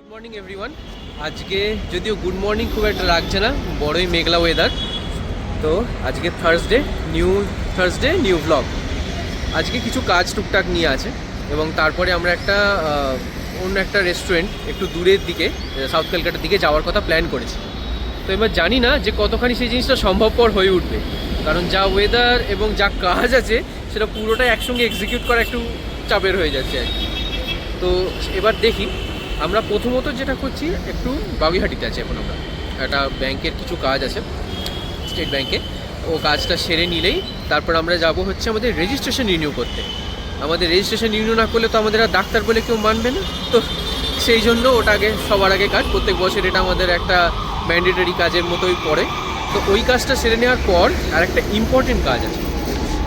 Good morning everyone. আজকে যদিও good morning খুব একটা লাগছে না, বড়ই মেঘলা ওয়েদার। তো আজকে থার্সডে নিউ ব্লগ। আজকে কিছু কাজ টুকটাক নিয়ে আছে এবং তারপরে আমরা অন্য একটা রেস্টুরেন্ট একটু দূরের দিকে, সাউথ কলকাতার দিকে যাওয়ার কথা প্ল্যান করেছি। তো এবার জানি না যে কতখানি সেই জিনিসটা সম্ভবপর হয়ে উঠবে, কারণ যা ওয়েদার এবং যা কাজ আছে সেটা পুরোটাই একসঙ্গে এক্সিকিউট করা একটু চাপের হয়ে যাচ্ছে আর কি। তো এবার দেখি, আমরা প্রথমত যেটা করছি, একটু বাগুইহাটিতে আছি এখন আমরা। একটা ব্যাংকের কিছু কাজ আছে, স্টেট ব্যাংকে। ও কাজটা সেরে নিলেই তারপর আমরা যাব হচ্ছে আমাদের রেজিস্ট্রেশন রিনিউ করতে। আমাদের রেজিস্ট্রেশন রিনিউ না করলে তো আমাদের আর ডাক্তার বলে কেউ মানবে না। তো সেই জন্য ওটা সবার আগে কাজ, প্রত্যেক বছর এটা আমাদের একটা ম্যান্ডেটরি কাজের মতোই পড়ে। তো ওই কাজটা সেরে নেওয়ার পর আর একটা ইম্পর্টেন্ট কাজ আছে,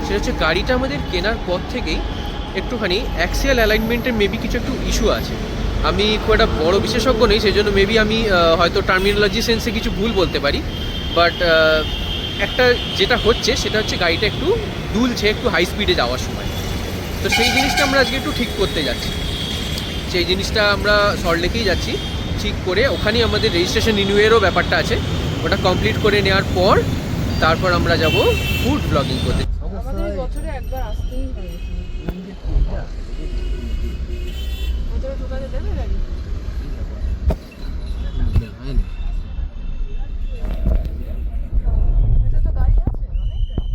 সেটা হচ্ছে গাড়িটা আমাদের কেনার পর থেকেই একটুখানি অ্যাক্সিয়াল অ্যালাইনমেন্টের মেবি কিছু একটু ইস্যু আছে। আমি খুব একটা বড় বিশেষজ্ঞ নেই, সেই জন্য মেবি আমি হয়তো টার্মিনোলজি সেন্সে কিছু ভুল বলতে পারি। বাট একটা যেটা হচ্ছে সেটা হচ্ছে গাড়িটা একটু দুলছে একটু হাই স্পিডে যাওয়ার সময়। তো সেই জিনিসটা আমরা আজকে একটু ঠিক করতে যাচ্ছি। সেই জিনিসটা আমরা সল্টলেকেই যাচ্ছি ঠিক করে, ওখানেই আমাদের রেজিস্ট্রেশন রিনিউয়েরও ব্যাপারটা আছে। ওটা কমপ্লিট করে নেওয়ার পর তারপর আমরা যাব ফুড ব্লগিং করতে। আমাদের বছরে একবার আসতেই হয়। ভেতরে ঢোকাতে দেবে গাড়ি? ভেতরে তো গাড়ি আছে, অনেক গাড়ি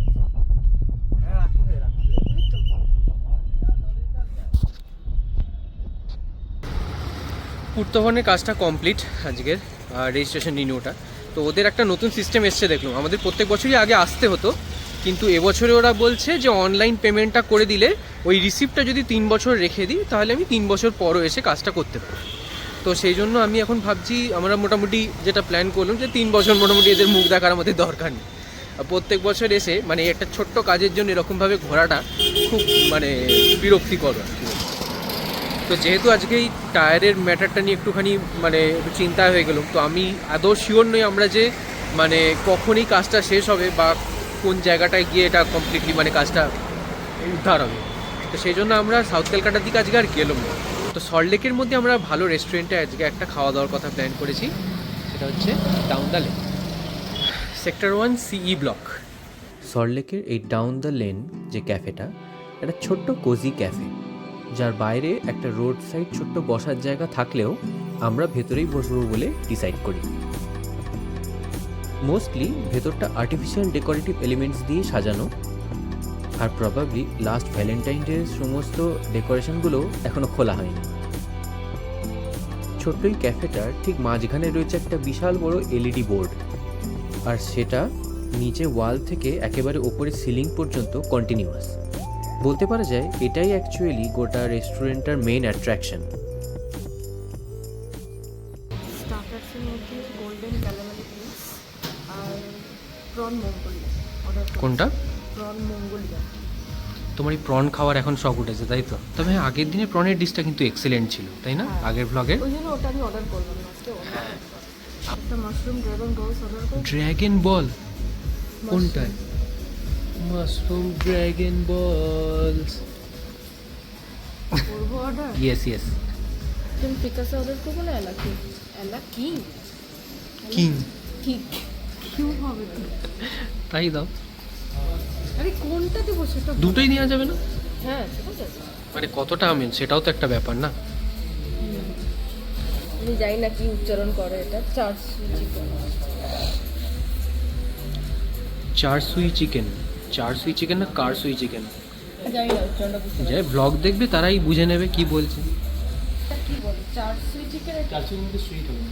আছে। ওই তো। পুরতহনের কাজটা কমপ্লিট আজকের, রেজিস্ট্রেশন রিনিউটা। তো ওদের একটা নতুন সিস্টেম এসছে দেখলাম। আমাদের প্রত্যেক বছরই আগে আসতে হতো, কিন্তু এবছরে ওরা বলছে যে অনলাইন পেমেন্টটা করে দিলে ওই রিসিপ্টটা যদি 3 বছর রেখে দিই তাহলে আমি 3 বছর পরও এসে কাজটা করতে পারি। তো সেই জন্য আমি এখন ভাবছি, আমরা মোটামুটি যেটা প্ল্যান করলাম যে 3 বছর মোটামুটি এদের মুখ দেখার আমাদের দরকার নেই। প্রত্যেক বছর এসে মানে একটা ছোট্ট কাজের জন্য এরকমভাবে ঘোরাটা খুব মানে বিরক্তিকর আর কি। তো যেহেতু আজকে এই টায়ারের ম্যাটারটা নিয়ে একটুখানি মানে একটু চিন্তায় হয়ে গেলাম, তো আমি আদৌ শিওর নই আমরা যে মানে কখনই কাজটা শেষ হবে বা কোন জায়গাটায় গিয়ে এটা কমপ্লিটলি মানে কাজটা উদ্ধার হবে। তো সেই জন্য আমরা সাউথ কলকাতার দিকে আজকে আর গেলাম না। তো সল্টলেকের মধ্যে আমরা ভালো রেস্টুরেন্টে আজকে একটা খাওয়া দাওয়ার কথা প্ল্যান করেছি, সেটা হচ্ছে down the lane, sector 1 CE block. সল্টলেকের এই ডাউন দ্য লেন যে ক্যাফেটা, একটা ছোট্ট কোজি ক্যাফে, যার বাইরে একটা রোড সাইড ছোট্ট বসার জায়গা থাকলেও আমরা ভেতরেই বসবো বলে ডিসাইড করি। মোস্টলি ভেতরটা আর্টিফিশিয়াল ডেকোরেটিভ এলিমেন্টস দিয়ে সাজানো, আর প্রবাবলি লাস্ট ভ্যালেন্টাইন ডের সমস্ত ডেকোরেশনগুলো এখনও খোলা হয়নি। ছোট্ট এই ক্যাফেটার ঠিক মাঝখানে রয়েছে একটা বিশাল বড় LED বোর্ড, আর সেটা নিচে ওয়াল থেকে একেবারে ওপরে সিলিং পর্যন্ত কন্টিনিউয়াস। বলতে পারা যায় এটাই অ্যাকচুয়ালি গোটা রেস্টুরেন্টটার মেইন অ্যাট্রাকশন। স্টার্টার্সের মধ্যে গোল্ডেন ক্যারামেল পিস আর প্রন মঙ্গোলিয়া অর্ডার। কোনটা? Prawn Mongolia. তোমার এই প্রন খাওয়ার এখন শখ উঠেছে তাই তো? তবে হ্যাঁ, আগের দিনে প্রনের ডিশটা কিন্তু এক্সেলেন্ট ছিল, তাই না? আগের ব্লগে ওই জন্য ওটা আমি অর্ডার করলাম আজকে। একটা মাশরুম ড্রাগন রোলস অর্ডার করব। ড্র্যাগন বল কোনটায়? মাশরুম ড্র্যাগন বলস করব অর্ডার। ইয়েস। তুমি পিকাসো অর্ডার করবো না এলাকি? এলাকি কিং ঠিক কিউ হবে তো। তাই দাও, আরে কোনটা দেবো সেটা দুটোই নেওয়া যাবে না? হ্যাঁ সেটা যাবে। মানে কতটা আমি, সেটাও তো একটা ব্যাপার না। আমি জানি না কি উচ্চারণ করে এটা। চার সুই চিকেন না কার সুই চিকেন, জানি না উচ্চারণটা বুঝতে পারি। যে ব্লগ দেখবে তারাই বুঝে নেবে কি বলছে। এটা কি বলে? চার সুই চিকেন। চার সুই মধ্যে সুইট হবে,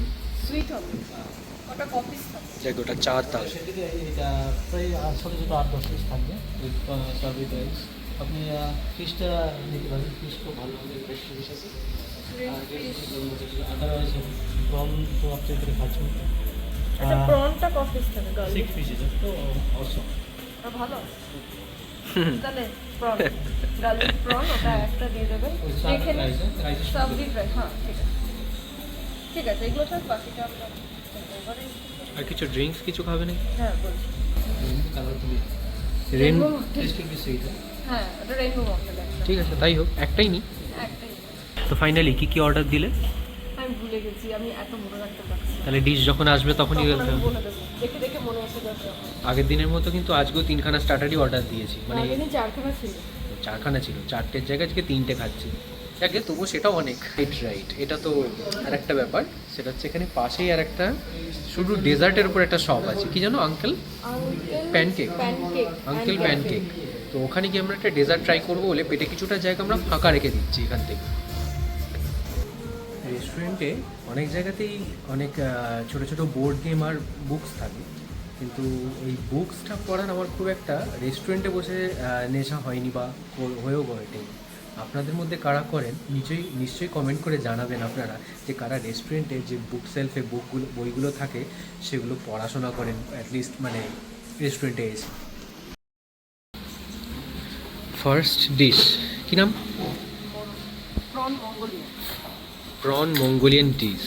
সুইট হবে। ওটা কপিস থাকে। দেখ ওটা চার তাল। এটা প্রায় ছোটো ছোটো 8-10 পিস থাকবে উইথ সার্ভিস রাইস। আপনি ফিশটা নিতে পারেন, ফিশ খুব ভালো হবে, ফ্রেশ ফিশ আছে। আদারওয়াইজ প্রন তো আপনি এখানে খাচ্ছেন। আচ্ছা প্রনটা কপিস থাকে গার্লিক 6 পিসেস তো অসম। আর ভালো তাহলে প্রন গার্লিক প্রন ওটা একটা দিয়ে দেবেন। দেখে সাবজি ফ্রাই। হ্যাঁ ঠিক আছে এগুলো সব বাকিটা আমরা এবারে। আর কিছু ড্রিঙ্কস কিছু খাবে নাকি? হ্যাঁ বলছি। কালার তুমি রেন, টেস্ট কি সুইট। হ্যাঁ ওটা রেইনবো মকটেল একটা। ঠিক আছে তাই হোক, একটাই নি। একটাই। তো ফাইনালি কি অর্ডার দিলে? আমি ভুলে গেছি, আমি এত মনে রাখতে পারছি না। তাহলে ডিশ যখন আসবে তখনই তখন আমি বলে দেবো, দেখে দেখে মনে এসে যাচ্ছে আমার। আগের দিনের মতো কিন্তু আজকেও 3খানা স্টার্টারই অর্ডার দিয়েছি, মানে আগের দিন 4খানা ছিল। 4খানা ছিল, 4টের জায়গায় আজকে 3টে খাচ্ছি। আগে তবুও সেটাও অনেক। রাইট, এটা তো আর একটা ব্যাপার, সেটা হচ্ছে এখানে পাশেই আর একটা শুধু ডেজার্টের উপর একটা শপ আছে, কি জানো আঙ্কেল? প্যানকেক। Uncle pancake. তো ওখানে গিয়ে আমরা একটা ডেজার্ট ট্রাই করবো বলে পেটে কিছুটা জায়গা আমরা ফাঁকা রেখে দিচ্ছি এখান থেকে। রেস্টুরেন্টে অনেক জায়গাতেই অনেক ছোট ছোট বোর্ড গেম আর বুকস থাকে, কিন্তু ওই বুকসটা পড়ার আমার খুব একটা রেস্টুরেন্টে বসে নেশা হয়নি বা হয়েও বটেনি। আপনাদের মধ্যে কারা করেন নিশ্চয়ই কমেন্ট করে জানাবেন আপনারা, যে কারা রেস্টুরেন্টে যে বুক সেলফে বইগুলো থাকে সেগুলো পড়াশোনা করেন অ্যাটলিস্ট, মানে রেস্টুরেন্টে এসে। ফার্স্ট ডিশ কী নাম? Prawn Mongolian. Prawn Mongolian dish,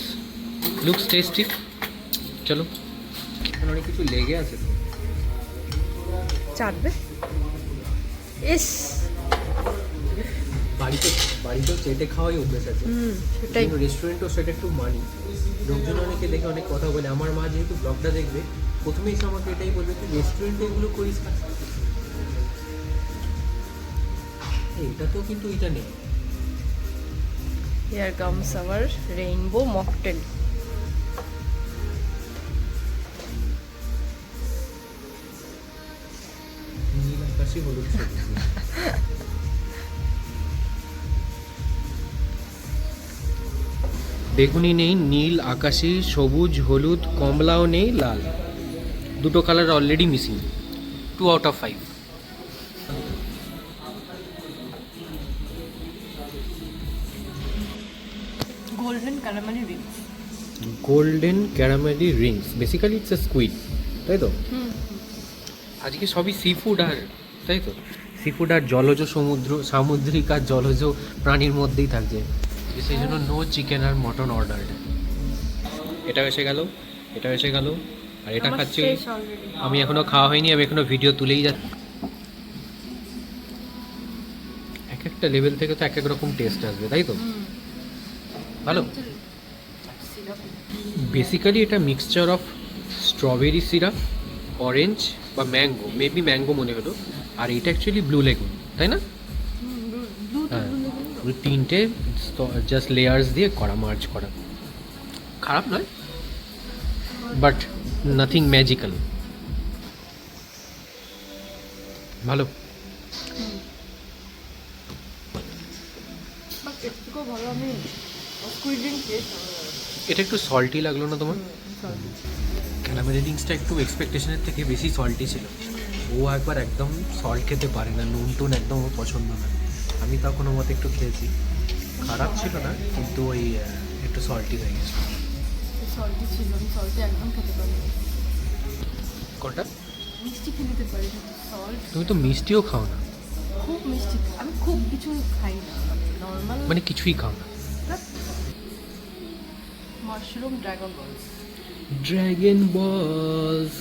looks tasty. চলো, এখানে অনেক কিছু লেগে আছে তো। চাটবে? ইস, বাড়িতেও চেটে খাওয়াই অভ্যেস আছে, সেটাই। কিন্তু রেস্টুরেন্টও সেটা একটু মানি। লোকজন অনেকে দেখে অনেক কথা বলে, আমার মা যেহেতু ব্লগটা দেখবে প্রথমেই এসে আমাকে এটাই বলবে, তুই রেস্টুরেন্টে এগুলো করিস না। এটা তো কিন্তু এটা নেই। Here comes our rainbow mocktail. নীল আকাশি হলুদ সবুজ। বেগুনি নেই, নীল আকাশি, সবুজ, হলুদ, কমলাও নেই, লাল, দুটো colour already missing. 2 out of 5। Golden caramel rings. Golden caramel rings, basically it's a squid, তাই তো? আজকে সবই সি ফুড, আর তাই তো সি ফুড আর জলজ সামুদ্রিক আর জলজ প্রাণীর মধ্যেই থাকছে, সেই জন্য নো চিকেন আর মটন অর্ডার। এটা এসে গেল, এটা এসে গেল, আর এটা আমার খাচ্ছি শেষ already. আমি, এখনো খাওয়া হয়নি, আমি এখনো ভিডিও তুলেই যাচ্ছি। এক একটা লেভেল থেকে তো এক এক রকম টেস্ট আসবে, তাই তো? ভালো। Syrup. বেসিক্যালি এটা mixture of strawberry syrup, orange বা ম্যাঙ্গো, মেবি ম্যাঙ্গো মনে হলো, আর এটা অ্যাকচুয়ালি ব্লু লেগুন, তাই না? হ্যাঁ, ওই 3টে জাস্ট লেয়ার্স দিয়ে করা, মার্চ করা। খারাপ নয়, বাট নাথিং ম্যাজিক্যাল। ভালো। But এর থেকেও ভালো আমি squid ring খেয়েছি। এটা একটু সল্টি লাগলো না তোমার? Sorry. ক্যারামেল রিংসটা একটু এক্সপেকটেশনের থেকে বেশি সল্টি ছিল। ও একবার একদম সল্ট খেতে পারে না, নুন টুন একদম ও পছন্দ না। আমি তখন ওর মতো একটু খেয়েছি, খারাপ ছিল না, কিন্তু ওই একটু সল্টি হয়ে গেছে। সল্টি ছিল, আমি সল্টি একদম খেতে পারি না। কোনটা? মিষ্টি খেতে পারি না, সল্ট তুমি তো মিষ্টিও খাও না। খুব মিষ্টি, আমি খুব কিছু খাই না, মানে নর্মাল। মানে কিছুই খাও না? Mushroom dragon balls. Dragon balls.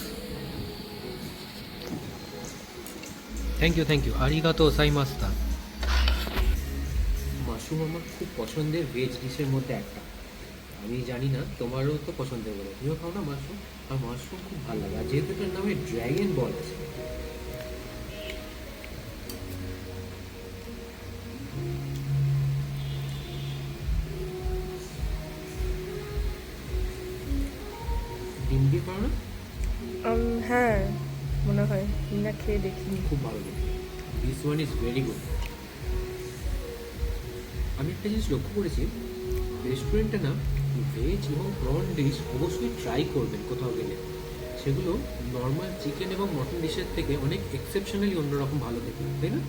Thank you আরিগাতো সাইমাস্তা। মাশরুম আমার খুব পছন্দের ভেজ ডিশের মধ্যে একটা। আমি জানি না তোমারও তো পছন্দের বলে, তুমিও খাও না মাশরুম? আর মাশরুম খুব ভালো লাগে, আর যেহেতু এটার নামে ড্র্যাগন বল আছে। ডিম দিয়ে পারো না? হ্যাঁ মনে হয়, না খেয়ে দেখিনি। খুব ভালো লাগে, this one is very good. আমি একটা জিনিস লক্ষ্য করেছি, রেস্টুরেন্টে না ভেজ এবং প্রন ডিশ অবশ্যই ট্রাই করবেন কোথাও গেলে। সেগুলো নর্মাল চিকেন এবং মটন ডিশের থেকে অনেক এক্সেপশনালি অন্যরকম ভালো দেখবে, তাই না?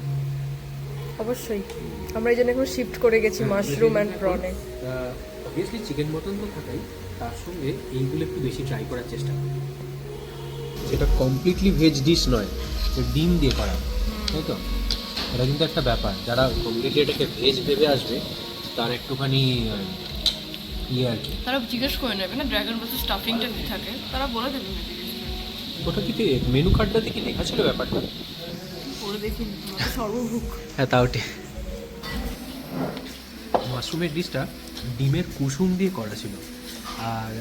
অবশ্যই, আমরা এই জন্য এখন শিফট করে গেছি মাশরুম অ্যান্ড প্রনে। অবভিয়াসলি চিকেন মটন তো থাকাই, তার সঙ্গে এইগুলো একটু বেশি ট্রাই করার চেষ্টা করি। সেটা কমপ্লিটলি ভেজ ডিশ নয়, যে ডিম দিয়ে করা, তাই তো? এটা কিন্তু একটা ব্যাপার, যারা কমপ্লিটলি এটাকে ভেজ ভেবে আসবে তার একটুখানি ইয়ে আর কি। তারা জিজ্ঞেস করে নেবে না ড্রাগন বলসের স্টাফিংটা কি থাকে, তারা বলে দেবে। ওটা কি মেনু কার্ডটাতে কি লেখা ছিল ব্যাপারটা? পরে দেখিনি, সর্বভুক। হ্যাঁ তাও ঠিক। মাশরুমের ডিশটা ডিমের কুসুম দিয়ে করা ছিল, আর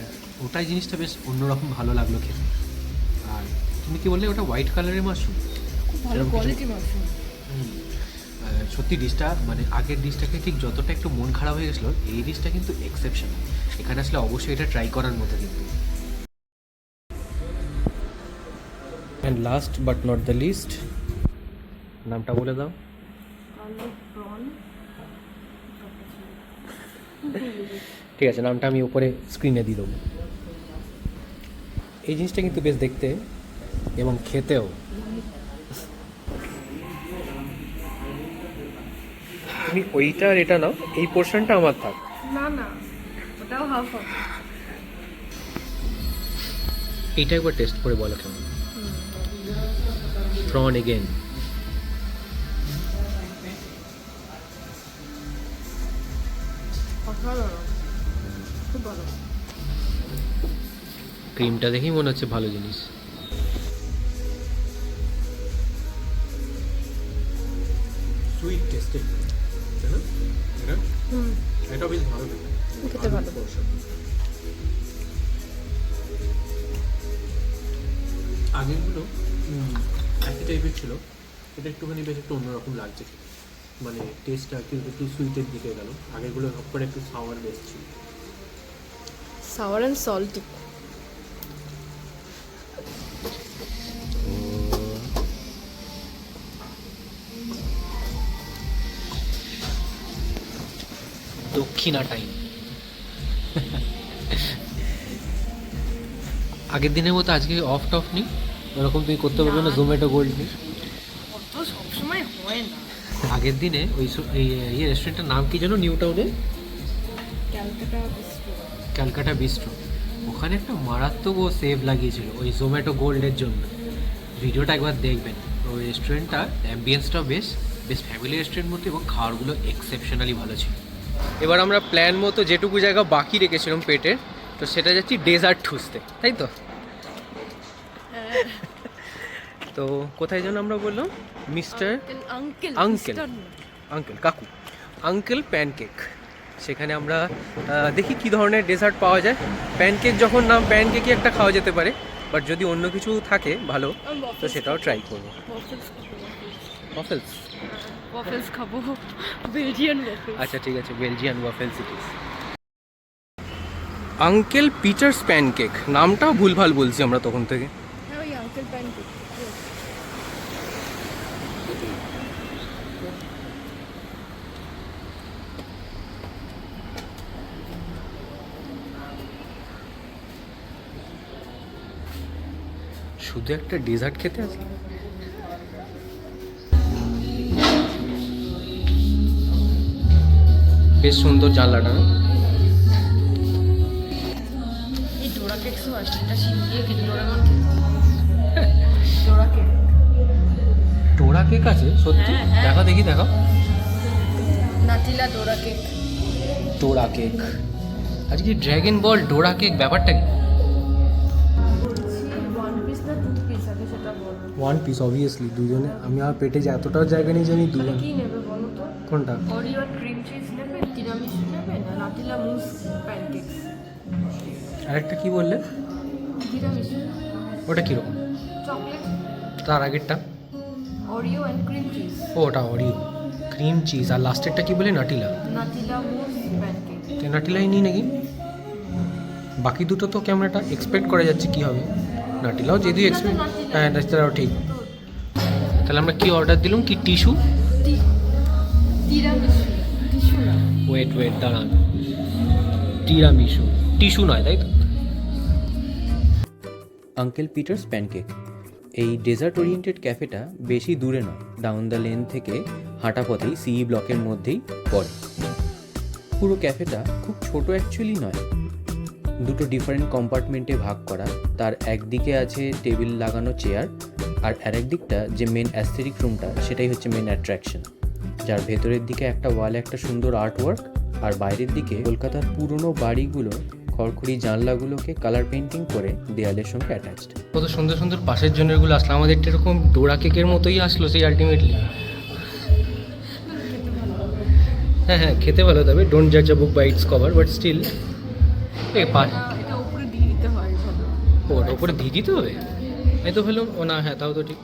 ওটাই জিনিসটা বেশ অন্যরকম ভালো লাগলো খেতে। আর তুমি কি বললে ওটা হোয়াইট কালারের মাশরুম? খুব ভালো এরকম কিছু- কোয়ালিটি মাশরুম। সত্যি ডিশটা মানে আগের ডিশটাকে ঠিক যতটা একটু মন খারাপ হয়ে গেছিলো, এই ডিশটা কিন্তু এক্সেপশন। এখানে আসলে অবশ্যই এটা ট্রাই করার মতো কিন্তু। And last but not the least, নামটা বলে দাও। কালো প্রন। ঠিক আছে, নামটা আমি উপরে স্ক্রিনে দিয়ে দেবো। এই জিনিসটা কিন্তু বেশ দেখতে এবং খেতেও। তুমি ওইটা আর এটা নাও, এই পোর্শনটা আমার থাক। না না, ওটাও হাফ হাফ। এইটা একবার টেস্ট করে বলো কেমন। Prawn again. অসাধারণ, খুব ভালো। ক্রিমটা দেখেই মনে হচ্ছে ভালো জিনিস। সুইট টেস্টেড, হুম, এটা বেশ ভালো খেতে ভালো। আগেরগুলো একই টাইপের ছিল, এটা একটুখানি বেশ একটু অন্যরকম লাগছে, মানে টেস্টটা একটু সুইটের দিকে গেল। আগেরগুলো সব করে একটু সাওয়ার বেস ছিল। Sour and salty. দক্ষিণা টাইম। আগের দিনের মতো আজকে অফ টফ নেই, ওরকম তুমি করতে পারবে না, জোম্যাটো গোল্ড নেই। অত সবসময় হয় না। আগের দিনে ওই এই রেস্টুরেন্টের নাম কি যেন, নিউ টাউনে ক্যালকাটা বিস্ট্রো। ক্যালকাটা বিস্ট্রো, ওখানে একটা মারাত্মক ও সেভ লাগিয়েছিল ওই জোম্যাটো গোল্ডের জন্য। ভিডিওটা একবার দেখবেন। ওই রেস্টুরেন্টটা অ্যাম্বিয়েন্সটাও বেশ বেশ ফ্যামিলি রেস্টুরেন্ট মতো, এবং খাবারগুলো এক্সেপশনালি ভালো ছিল। এবার আমরা প্ল্যান মতো যেটুকু জায়গা বাকি রেখেছিলাম পেটের, তো সেটা যাচ্ছি ডেজার্ট ঠুসতে, তাই তো? তো কোথায় যেন আমরা বললাম, মিস্টার আঙ্কেল আঙ্কেল আঙ্কেল কাকু আঙ্কেল প্যানকেক। সেখানে আমরা দেখি কি ধরনের ডেজার্ট পাওয়া যায়। প্যানকেক যখন নাম, প্যানকেকই একটা খাওয়া যেতে পারে, বাট যদি অন্য কিছু থাকে ভালো তো সেটাও ট্রাই করবো। ওয়াফেলস, ওয়াফেলস খাবো, বেলজিয়ান ওয়াফেলস। আচ্ছা ঠিক আছে, Belgian waffles it is. Uncle Peter's pancake, নামটাও ভুলভাল বলছি আমরা তখন থেকে। হ্যাঁ, ওই আঙ্কেল প্যানকেক। শুধু একটা ডেজার্ট খেতে আসলে। বেশ সুন্দর জানলাটা না? এই ডোরা কেকসও আছে, এটা শিখিয়ে খেতে ডোরামন। ডোরা কেক। টোরা কেক আছে সত্যি? হ্যাঁ, হ্যাঁ। দেখো দেখি, দেখো। নাটিলা ডোরা কেক। ডোরা কেক, আজকে ড্র্যাগন বল ডোরা কেক, ব্যাপারটা কি? ওয়ান পিস না টু পিস আগে সেটা বলো। ওয়ান পিস অবভিয়াসলি, দুজনে। আমি আর পেটে যে এতটাও জায়গা নেই জানি তাহলে দুজন। কি নেবে বলো তো? কোনটা? ওরিও আর ক্রিম চিজ নেবে, তিরামিসু নেবে, না নাটিলা মুস প্যানকেকস? আরেকটা কি বললে? তিরামিসু, ওটা কীরকম? চকলেট, তার আগেরটা? Oreo and cream cheese. ও, ওটা অরিও ক্রিম চিজ। আর লাস্টেরটা কি বলে? নাটিলা। নাটিলা মুস প্যানকেক। তো নাটিলাই নিই নাকি? বাকি দুটো তো ক্যামেরাটা এক্সপেক্ট করা যাচ্ছে কি হবে। নাটিলাও যদি এক্সপেক্ট, হ্যাঁ নাটিলাও ঠিক। তাহলে আমরা কি অর্ডার দিলাম? কি টিস্যু? তিরামিসু, টিস্যু না। ওয়েট দাঁড়ান, টিরামিসু, টিস্যু নয়, তাই তো? আঙ্কেল পিটার্স প্যানকেক, এই ডেজার্ট ওরিয়েন্টেড ক্যাফেটা বেশি দূরে নয়, ডাউন দ্য লেন থেকে হাঁটা পথেই সিই ব্লকের মধ্যেই পড়ে। পুরো ক্যাফেটা খুব ছোট অ্যাকচুয়ালি নয়, দুটো ডিফারেন্ট কম্পার্টমেন্টে ভাগ করা। তার একদিকে আছে টেবিল লাগানো চেয়ার, আর আরেক দিকটা যে মেন অ্যাস্থেটিক রুমটা, সেটাই হচ্ছে মেন অ্যাট্রাকশন, যার ভেতরের দিকে একটা ওয়ালে একটা সুন্দর আর্টওয়ার্ক, আর বাইরের দিকে কলকাতার পুরনো বাড়িগুলো খড়খড়ি জানলাগুলোকে কালার পেন্টিং করে দেয়ালের সঙ্গে অ্যাটাচড। কত সুন্দর সুন্দর পাশের জনেরগুলো আসলো, আমাদের এরকম ডোরা কেকের মতোই আসলো সেই আলটিমেটলি। হ্যাঁ হ্যাঁ খেতে ভালো, তবে ডোন্ট জাজ a book by its cover, but still এটা উপরে দিয়ে দিতে হয় ভালো। ওর ওপরে দিয়ে দিতে হবে, আমি তো ভাবলাম ও না, হ্যাঁ তাও তো ঠিক।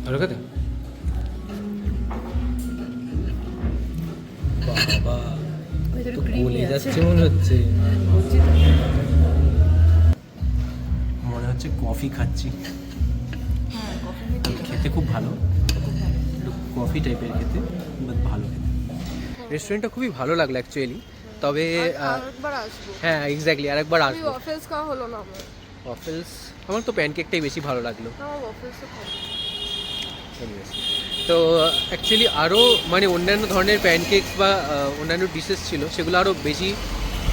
ভালো খেতে বাবা, ভেতরে তো creamy গলে আছে। যাচ্ছে মনে হচ্ছে, বলছি তো। মনে হচ্ছে কফি খাচ্ছি। হ্যাঁ, কফি দিয়ে দিই। খেতে খুব ভালো, একটু কফি টাইপের খেতে, বাট ভালো খেতে। রেস্টুরেন্টটা খুবই ভালো লাগলো অ্যাকচুয়ালি, তবে আরেকবার আসবো। হ্যাঁ এক্স্যাক্টলি আরেকবার আমি আসবো। ওয়াফেলস খাওয়া হলো না আমার। ওয়াফেলস, আমার তো প্যানকেকটাই বেশি ভালো লাগলো। আমার ওয়াফেলসও খাবো। Anyways, তো অ্যাকচুয়ালি আরও মানে অন্যান্য ধরনের প্যানকেকস বা অন্যান্য ডিশেস ছিল, সেগুলো আরও বেশি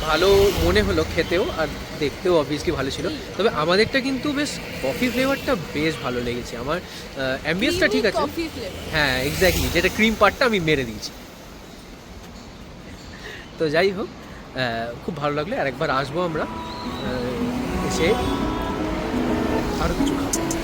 ভালো মনে হলো খেতেও, আর দেখতেও অবভিয়াসলি ভালো ছিল। তবে আমাদেরটা কিন্তু বেশ কফি ফ্লেভারটা বেশ ভালো লেগেছে আমার, অ্যাম্বিয়েন্সটা ঠিক আছে। Coffee flavour. হ্যাঁ এক্স্যাক্টলি, যেটা ক্রিম পার্টটা আমি মেরে দিয়েছি। তো যাই হোক, খুব ভালো লাগলো, আরেকবার আসবো আমরা, এসে আরও কিছু খাবো।